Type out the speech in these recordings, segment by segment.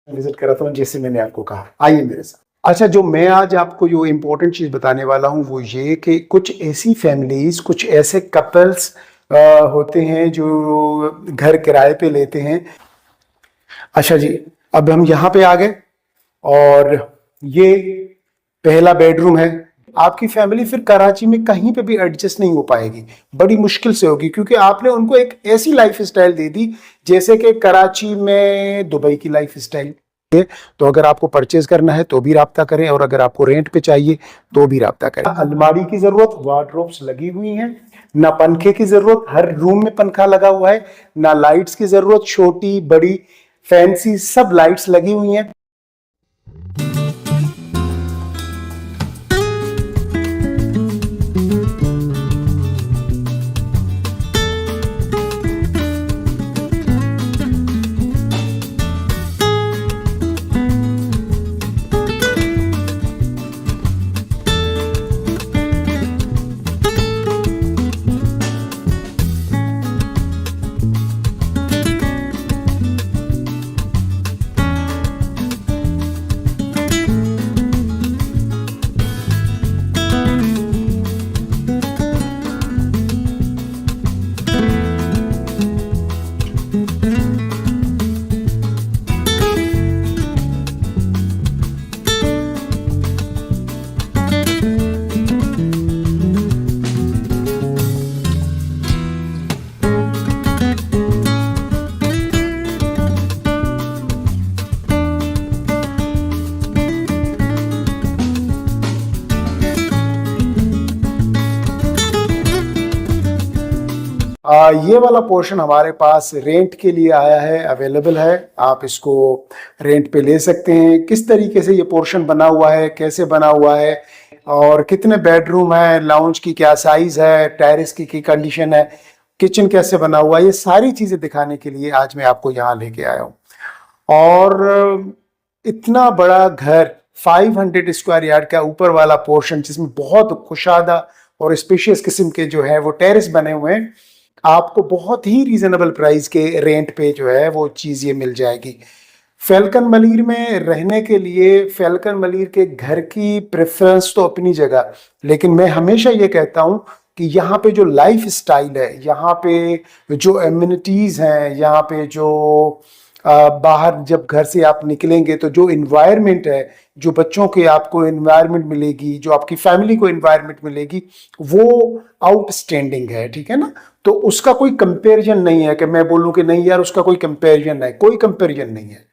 Visit करा था जैसे मैंने आपको कहा। आइए मेरे साथ। अच्छा, जो मैं आज आपको जो इम्पोर्टेंट चीज़ बताने वाला हूँ वो ये कि कुछ ऐसी फैमिलीज, कुछ ऐसे कपल्स होते हैं जो घर किराए पे लेते हैं। अच्छा जी, अब हम यहाँ पे आ गए और ये पहला बेडरूम है। आपकी फैमिली फिर कराची में कहीं पे भी एडजस्ट नहीं हो पाएगी, बड़ी मुश्किल से होगी, क्योंकि आपने उनको एक ऐसी लाइफ स्टाइल दे दी जैसे कि कराची में दुबई की लाइफ स्टाइल है। तो अगर आपको परचेज करना है तो भी राब्ता करें, और अगर आपको रेंट पे चाहिए तो भी राब्ता करें। अलमारी की जरूरत, वार्डरोब्स लगी हुई हैं, ना पंखे की जरूरत, हर रूम में पंखा लगा हुआ है, ना लाइट्स की जरूरत, छोटी बड़ी फैंसी सब लाइट्स लगी हुई हैं। ये वाला पोर्शन हमारे पास रेंट के लिए आया है, अवेलेबल है। आप इसको रेंट पे ले सकते हैं। किस तरीके से ये पोर्शन बना हुआ है, कैसे बना हुआ है, और कितने बेडरूम है, लाउंज की क्या साइज है, टेरेस की कंडीशन है, किचन कैसे बना हुआ है, ये सारी चीजें दिखाने के लिए आज मैं आपको यहाँ लेके आया हूँ। और इतना बड़ा घर, 500 स्क्वायर यार्ड का ऊपर वाला पोर्शन, जिसमें बहुत कुशादा और स्पेशियस किस्म के जो है वो टेरेस बने हुए हैं, आपको बहुत ही रीजनेबल प्राइस के रेंट पे जो है वो चीज़ ये मिल जाएगी। फैल्कन मलीर में रहने के लिए फैल्कन मलीर के घर की प्रेफरेंस तो अपनी जगह, लेकिन मैं हमेशा ये कहता हूँ कि यहाँ पे जो लाइफ स्टाइल है, यहाँ पे जो एम्यूनिटीज़ हैं, यहाँ पे जो बाहर जब घर से आप निकलेंगे तो जो इन्वायरमेंट है, जो बच्चों के आपको इन्वायरमेंट मिलेगी, जो आपकी फैमिली को इन्वायरमेंट मिलेगी, वो आउटस्टैंडिंग है। ठीक है ना? तो उसका कोई कंपैरिजन नहीं है कि मैं बोलूं कि नहीं यार उसका कोई कंपैरिजन है, कोई कंपैरिजन नहीं है।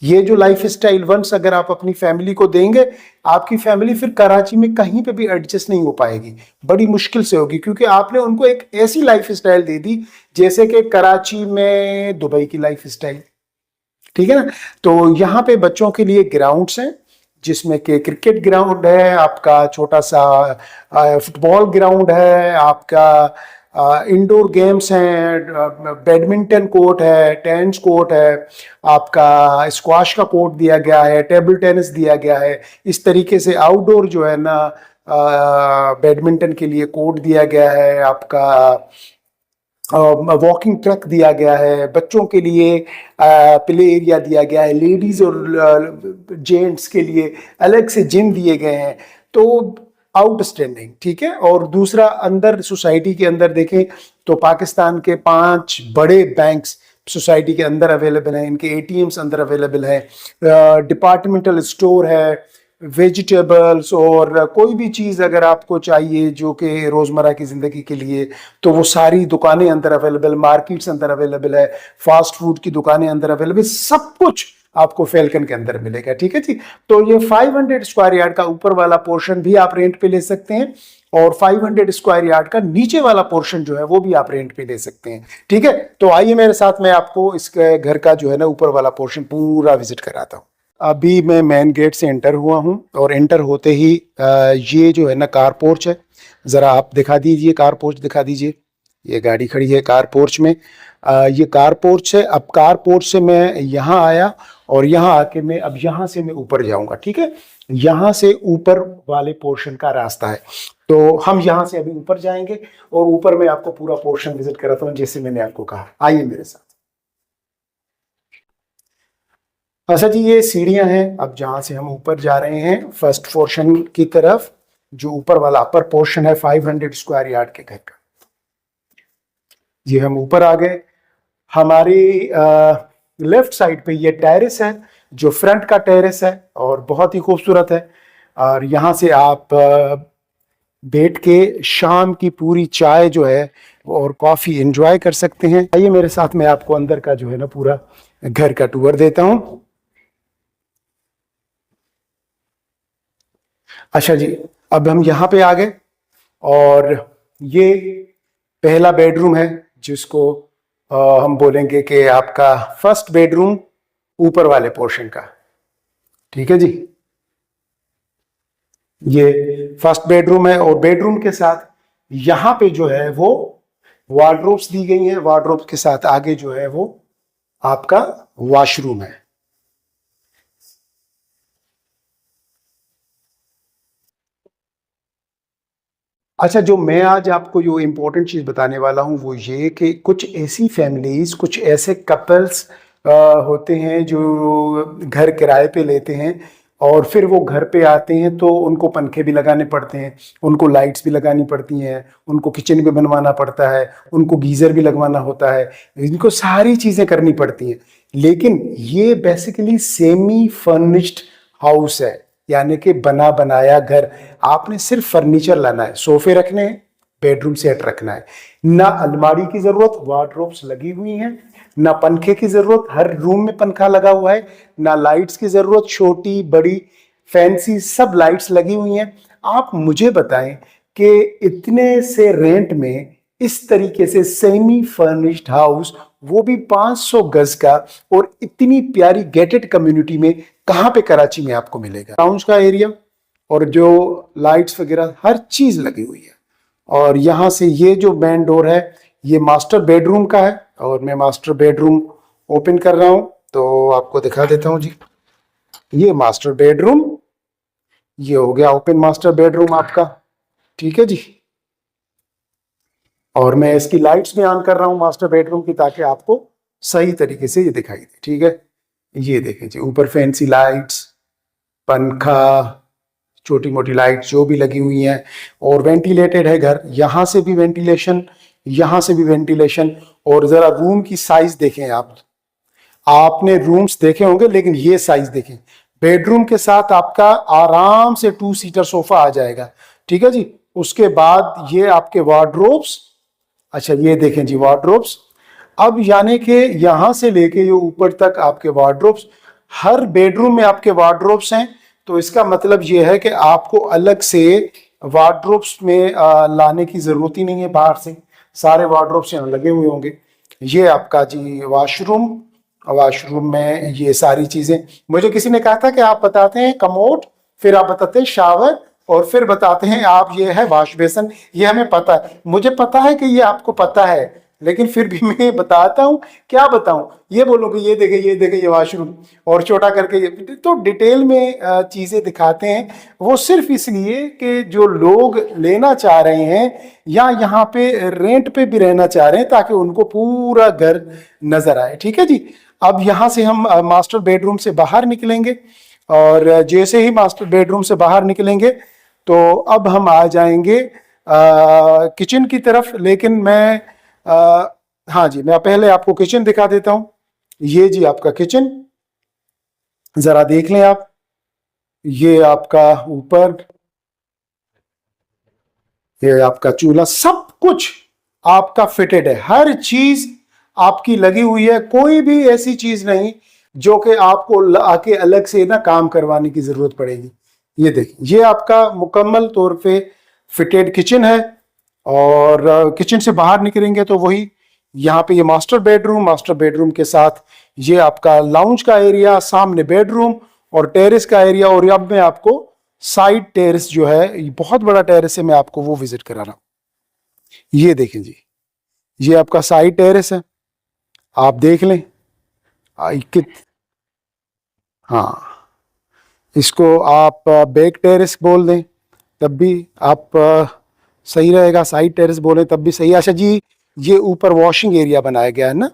ये जो लाइफ स्टाइल वंस अगर आप अपनी फैमिली को देंगे, आपकी फैमिली फिर कराची में कहीं पे भी एडजस्ट नहीं हो पाएगी, बड़ी मुश्किल से होगी, क्योंकि आपने उनको एक ऐसी लाइफ स्टाइल दे दी जैसे कि कराची में दुबई की लाइफ स्टाइल। ठीक है ना? तो यहाँ पे बच्चों के लिए ग्राउंड्स हैं, जिसमें कि क्रिकेट ग्राउंड है, आपका छोटा सा फुटबॉल ग्राउंड है, आपका इंडोर गेम्स हैं, बैडमिंटन कोर्ट है, टेनिस कोर्ट है, आपका स्क्वाश का कोर्ट दिया गया है, टेबल टेनिस दिया गया है। इस तरीके से आउटडोर जो है ना, बैडमिंटन के लिए कोर्ट दिया गया है, आपका वॉकिंग ट्रैक दिया गया है, बच्चों के लिए प्ले एरिया दिया गया है, लेडीज और जेंट्स के लिए अलग से जिम दिए गए हैं। तो आउटस्टैंडिंग। ठीक है? और दूसरा, अंदर सोसाइटी के अंदर देखें तो पाकिस्तान के 5 बड़े बैंक्स सोसाइटी के अंदर अवेलेबल हैं, इनके एटीएम्स अंदर अवेलेबल हैं, डिपार्टमेंटल स्टोर है, वेजिटेबल्स और कोई भी चीज़ अगर आपको चाहिए जो कि रोज़मर्रा की ज़िंदगी के लिए, तो वो सारी दुकानें अंदर अवेलेबल, मार्केट्स अंदर अवेलेबल है, फास्ट फूड की दुकानें अंदर अवेलेबल, सब कुछ आपको फैल्कन के अंदर मिलेगा। ठीक है जी? तो ये 500 स्क्वायर यार्ड का ऊपर वाला पोर्शन भी आप रेंट पे ले सकते हैं, और 500 स्क्वायर यार्ड का नीचे वाला पोर्शन जो है वो भी आप रेंट पे ले सकते हैं। ठीक है? तो आइए मेरे साथ, मैं आपको इस घर का जो है ना ऊपर वाला पोर्शन पूरा विजिट कराता हूँ। अभी मैं मेन गेट से एंटर हुआ हूँ, और एंटर होते ही ये जो है ना कार पोर्च है। ज़रा आप दिखा दीजिए, कार पोर्च दिखा दीजिए। ये गाड़ी खड़ी है कार पोर्च में, ये कार पोर्च है। अब कार पोर्च से मैं यहाँ आया, और यहाँ आके मैं अब यहाँ से मैं ऊपर जाऊँगा। ठीक है? यहाँ से ऊपर वाले पोर्शन का रास्ता है, तो हम यहाँ से अभी ऊपर जाएंगे, और ऊपर मैं आपको पूरा पोर्शन विजिट कराता हूँ जैसे मैंने आपको कहा। आइए मेरे साथ। अच्छा जी, ये सीढ़ियां हैं अब जहां से हम ऊपर जा रहे हैं फर्स्ट पोर्शन की तरफ। जो ऊपर वाला अपर पोर्शन है 500 स्क्वायर यार्ड के घर का। ये हम ऊपर आ गए। हमारी लेफ्ट साइड पे ये टेरेस है, जो फ्रंट का टेरेस है और बहुत ही खूबसूरत है। और यहाँ से आप बैठ के शाम की पूरी चाय जो है और कॉफी एंजॉय कर सकते हैं। आइए मेरे साथ, मैं आपको अंदर का जो है ना पूरा घर का टूर देता हूं। अच्छा जी, अब हम यहाँ पे आ गए और ये पहला बेडरूम है, जिसको हम बोलेंगे कि आपका फर्स्ट बेडरूम ऊपर वाले पोर्शन का। ठीक है जी, ये फर्स्ट बेडरूम है और बेडरूम के साथ यहाँ पे जो है वो वार्डरोब्स दी गई हैं। वार्डरोब के साथ आगे जो है वो आपका वॉशरूम है। अच्छा, जो मैं आज आपको जो इम्पोर्टेंट चीज़ बताने वाला हूँ वो ये कि कुछ ऐसी फैमिलीज, कुछ ऐसे कपल्स होते हैं जो घर किराए पे लेते हैं और फिर वो घर पे आते हैं तो उनको पंखे भी लगाने पड़ते हैं, उनको लाइट्स भी लगानी पड़ती हैं, उनको किचन भी बनवाना पड़ता है, उनको गीज़र भी लगवाना होता है, इनको सारी चीज़ें करनी पड़ती हैं। लेकिन ये बेसिकली सेमी फर्निश्ड हाउस है, यानी कि बना बनाया घर। आपने सिर्फ फर्नीचर लाना है, सोफे रखने हैं, बेडरूम सेट रखना है। ना अलमारी की जरूरत, वार्डरोब्स लगी हुई हैं। ना पंखे की जरूरत, हर रूम में पंखा लगा हुआ है। ना लाइट्स की जरूरत, छोटी बड़ी फैंसी सब लाइट्स लगी हुई हैं। आप मुझे बताएं कि इतने से रेंट में इस तरीके से सेमी फर्निश्ड हाउस, वो भी 500 गज का और इतनी प्यारी गेटेड कम्युनिटी में, कहां पे कराची में आपको मिलेगा। लाउंज का एरिया और जो लाइट्स वगैरह हर चीज लगी हुई है। और यहां से ये जो मेन डोर है ये मास्टर बेडरूम का है और मैं मास्टर बेडरूम ओपन कर रहा हूं तो आपको दिखा देता हूं जी। ये मास्टर बेडरूम, ये हो गया ओपन मास्टर बेडरूम आपका। ठीक है जी, और मैं इसकी लाइट्स भी ऑन कर रहा हूँ मास्टर बेडरूम की, ताकि आपको सही तरीके से ये दिखाई दे। ठीक है, ये देखें जी, ऊपर फैंसी लाइट्स, पंखा, छोटी मोटी लाइट्स जो भी लगी हुई हैं और वेंटिलेटेड है घर। यहाँ से भी वेंटिलेशन, यहाँ से भी वेंटिलेशन। और जरा रूम की साइज देखें आप। आपने रूम्स देखे होंगे लेकिन ये साइज देखें। बेडरूम के साथ आपका आराम से 2 सीटर सोफा आ जाएगा। ठीक है जी, उसके बाद ये आपके वार्डरोब्स। अच्छा, ये देखें जी वार्डरोब्स। अब यानी कि यहां से लेके ये ऊपर तक आपके वार्डरोब्स, हर बेडरूम में आपके वार्डरोब्स हैं। तो इसका मतलब ये है कि आपको अलग से वार्डरोब्स में लाने की जरूरत ही नहीं है बाहर से, सारे वार्डरोब्स यहाँ लगे हुए होंगे। ये आपका जी वॉशरूम। वॉशरूम में ये सारी चीजें, मुझे किसी ने कहा था कि आप बताते हैं कमोड, फिर आप बताते हैं शावर, और फिर बताते हैं आप ये है वॉश बेसन। ये हमें पता है, मुझे पता है कि ये आपको पता है, लेकिन फिर भी मैं बताता हूँ। क्या बताऊं, ये बोलो कि ये देखे, ये देखे, ये वॉशरूम, और छोटा करके ये। तो डिटेल में चीजें दिखाते हैं, वो सिर्फ इसलिए कि जो लोग लेना चाह रहे हैं या यहाँ पे रेंट पे भी रहना चाह रहे हैं, ताकि उनको पूरा घर नजर आए। ठीक है जी, अब यहाँ से हम मास्टर बेडरूम से बाहर निकलेंगे और जैसे ही मास्टर बेडरूम से बाहर निकलेंगे तो अब हम आ जाएंगे किचन की तरफ। लेकिन मैं हाँ जी, मैं पहले आपको किचन दिखा देता हूं। ये जी आपका किचन, जरा देख लें आप। ये आपका ऊपर, ये आपका चूल्हा, सब कुछ आपका फिटेड है, हर चीज आपकी लगी हुई है। कोई भी ऐसी चीज नहीं जो कि आपको आके अलग से ना काम करवाने की जरूरत पड़ेगी। ये देखिए, ये आपका मुकम्मल तौर पे फिटेड किचन है। और किचन से बाहर निकलेंगे तो वही यहाँ पे ये मास्टर बेडरूम, मास्टर बेडरूम के साथ ये आपका लाउंज का एरिया, सामने बेडरूम और टेरेस का एरिया। और अब मैं आपको साइड टेरेस जो है, ये बहुत बड़ा टेरेस है, मैं आपको वो विजिट करा रहा हूं। ये देखें जी, ये आपका साइड टेरेस है, आप देख लें। कित हाँ, इसको आप बैक टेरेस बोल दें तब भी आप सही रहेगा, साइड टेरेस बोले तब भी सही है। अच्छा जी, ये ऊपर वॉशिंग एरिया बनाया गया है ना,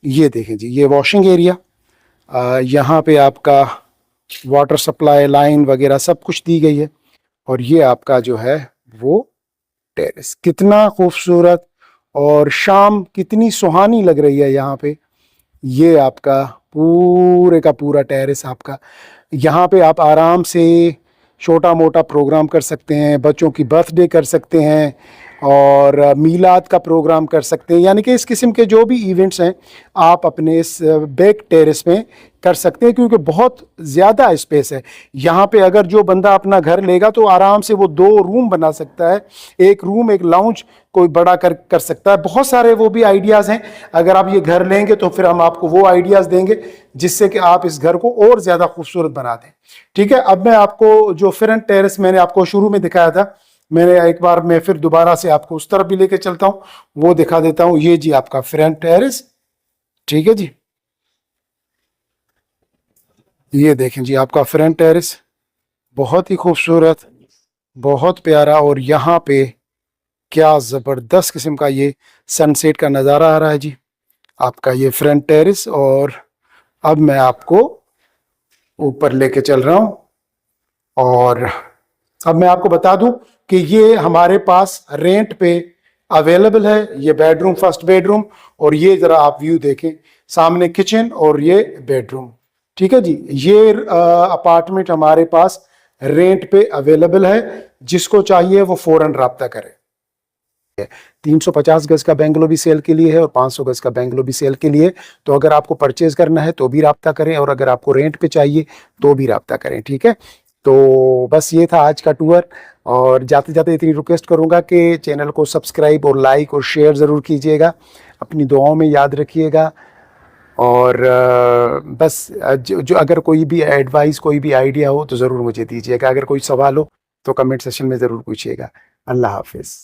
ये देखें जी, ये वॉशिंग एरिया। यहाँ पे आपका वाटर सप्लाई लाइन वगैरह सब कुछ दी गई है। और ये आपका जो है वो टेरेस, कितना खूबसूरत और शाम कितनी सुहानी लग रही है यहाँ पे। ये आपका पूरे का पूरा टेरेस आपका, यहाँ पे आप आराम से छोटा मोटा प्रोग्राम कर सकते हैं, बच्चों की बर्थडे कर सकते हैं और मीलाद का प्रोग्राम कर सकते हैं, यानी कि इस किस्म के जो भी इवेंट्स हैं आप अपने इस बैक टेरेस में कर सकते हैं, क्योंकि बहुत ज़्यादा स्पेस है यहाँ पे। अगर जो बंदा अपना घर लेगा तो आराम से वो 2 रूम बना सकता है, एक रूम एक लाउंज कोई बड़ा कर सकता है। बहुत सारे वो भी आइडियाज़ हैं। अगर आप ये घर लेंगे तो फिर हम आपको वो आइडियाज़ देंगे जिससे कि आप इस घर को और ज़्यादा खूबसूरत बना दें। ठीक है, अब मैं आपको जो फ्रंट टेरेस मैंने आपको शुरू में दिखाया था, मैंने एक बार मैं फिर दोबारा से आपको उस तरफ भी लेके चलता हूँ, वो दिखा देता हूँ। ये जी आपका फ्रंट टेरेस, ठीक है जी, ये देखें जी आपका फ्रंट टेरेस, बहुत ही खूबसूरत, बहुत प्यारा। और यहाँ पे क्या ज़बरदस्त किस्म का ये सनसेट का नज़ारा आ रहा है जी, आपका ये फ्रंट टेरेस। और अब मैं आपको ऊपर लेके चल रहा हूँ और अब मैं आपको बता दूं कि ये हमारे पास रेंट पे अवेलेबल है, ये बेडरूम, फर्स्ट बेडरूम। और ये ज़रा आप व्यू देखें, सामने किचन और ये बेडरूम। ठीक है जी, ये अपार्टमेंट हमारे पास रेंट पे अवेलेबल है, जिसको चाहिए वो फ़ौरन राब्ता करे। 350 गज का बेंगलो भी सेल के लिए है और 500 गज का बेंगलो भी सेल के लिए। तो अगर आपको परचेज करना है तो भी राब्ता करें, और अगर आपको रेंट पे चाहिए तो भी राब्ता करें। ठीक है, तो बस ये था आज का टूर। और जाते जाते इतनी रिक्वेस्ट करूंगा कि चैनल को सब्सक्राइब और लाइक और शेयर ज़रूर कीजिएगा, अपनी दुआओं में याद रखिएगा। और बस जो अगर कोई भी एडवाइस, कोई भी आइडिया हो तो ज़रूर मुझे दीजिएगा। अगर कोई सवाल हो तो कमेंट सेशन में ज़रूर पूछिएगा। अल्लाह हाफिज़।